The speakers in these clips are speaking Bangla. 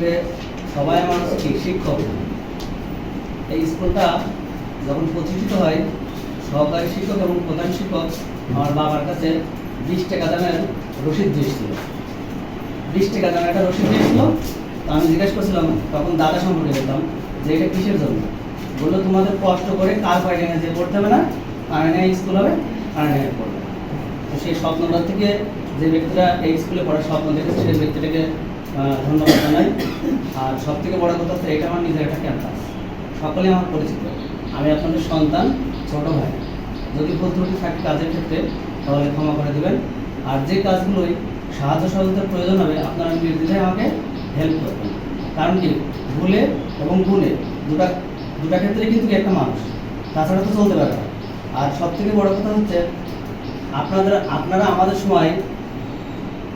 ক্ষেত্রে সবাই আমার কি শিক্ষক। এই স্কুলটা যখন প্রতিষ্ঠিত হয়, সহকারী শিক্ষক এবং প্রধান শিক্ষক আমার বাবার কাছে 20 টাকা দামের রসিদ দিয়েছিল। 20 টাকা দামের একটা রসিদ দিয়েছিল। তো আমি জিজ্ঞেস করছিলাম, তখন দাদা সম্পর্কে বলতাম যে এটা কিসের জন্য। বললো তোমাদের কষ্ট করে কার বাইরে যে পড়তে হবে না, কারণে স্কুল হবে, কারণে পড়বে। তো সেই স্বপ্নটা থেকে যে ব্যক্তিরা এই স্কুলে পড়ার স্বপ্ন দেখেছে সেই ব্যক্তিটাকে ধন্যবাদ জানাই। আর সব থেকে বড় কথা হচ্ছে এটা আমার নিজের একটা ক্যাম্পাস, সকলে আমার পরিচিত। আমি আপনাদের সন্তান, ছোট ভাই। যদি ভুল ত্রুটি থাকে কাজের ক্ষেত্রে তাহলে ক্ষমা করে দেবেন। আর যে কাজগুলোই সাহায্য সহযোগিতার প্রয়োজন হবে আপনারা নির্দ্বিধায় আমাকে হেল্প করবেন। কারণ কি, ভুলে এবং গুণে দুটা ক্ষেত্রে কিন্তু একটা মানুষ, তাছাড়া তো চলতে পারে না। আর সব থেকে বড় কথা হচ্ছে আপনারা আমাদের সময়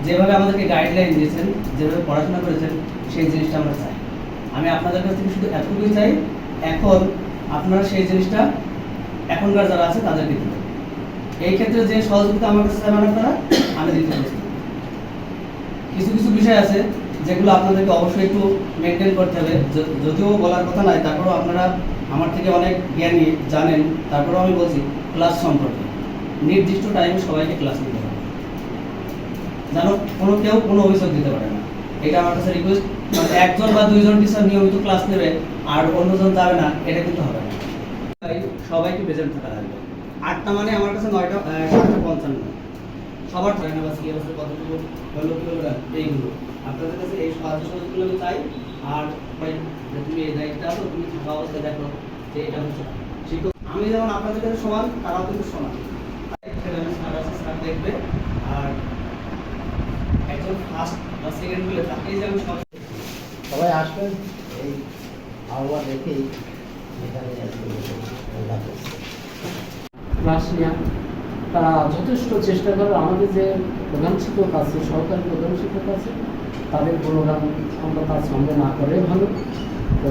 যেভাবে আমাদেরকে গাইডলাইন দিয়েছেন, যেভাবে পড়াশোনা করেছেন, সেই জিনিসটা আমরা চাই। আমি আপনাদের কাছ থেকে শুধু এতটুকুই চাই, এখন আপনারা সেই জিনিসটা এখনকার যারা আছে তাদেরকে দিবেন। এই ক্ষেত্রে যে সহযোগিতা আমার কাছে চাইবেন আপনারা, আমি দিতে পারছি। কিছু কিছু বিষয় আছে যেগুলো আপনাদেরকে অবশ্যই একটু মেনটেন করতে হবে। যদিও বলার কথা নয়, তারপরেও আপনারা আমার থেকে অনেক জ্ঞানী, জানেন। তারপরেও আমি বলছি, ক্লাস সম্পর্কে নির্দিষ্ট টাইমে সবাইকে ক্লাস নিতে হবে, যেন কেউ কোনো অভিযোগ দিতে পারে না। এটা আমার কাছে রিকোয়েস্ট। মানে একজন বা দুইজন টিচার নিয়মিত ক্লাস নেবে আর অন্যজন যাবে না, এটা কিন্তু হবে না। সবাইকে প্রেজেন্ট থাকা লাগবে। 8টা মানে আমার কাছে 9টা 7:55 সবার ট্রেনে বাস কি অবস্থা, কতটুকু হলো কি হলো এইগুলো আপনাদের কাছে এই সাহায্য সহযোগিতা আমি চাই। আর তুমি এই দায়িত্বে আছো, তুমি থাকা অবস্থায় দেখো যে এটা হচ্ছে শিক্ষক। আমি যেমন আপনাদের কাছে সমান, তারাও কিন্তু সমান। স্যার দেখবে। আর একজন ফার্স্ট বা সেকেন্ড বলে তাকেই যেমন সবাই আসবেন, এই আবহাওয়া দেখেই এখানে ক্লাস নেওয়া তারা যথেষ্ট চেষ্টা করে। আমাদের যে প্রধান শিক্ষক আছে, সহকারী প্রধান শিক্ষক আছে, তাদের গুণগান আমরা তার সঙ্গে না করে ভালো। তো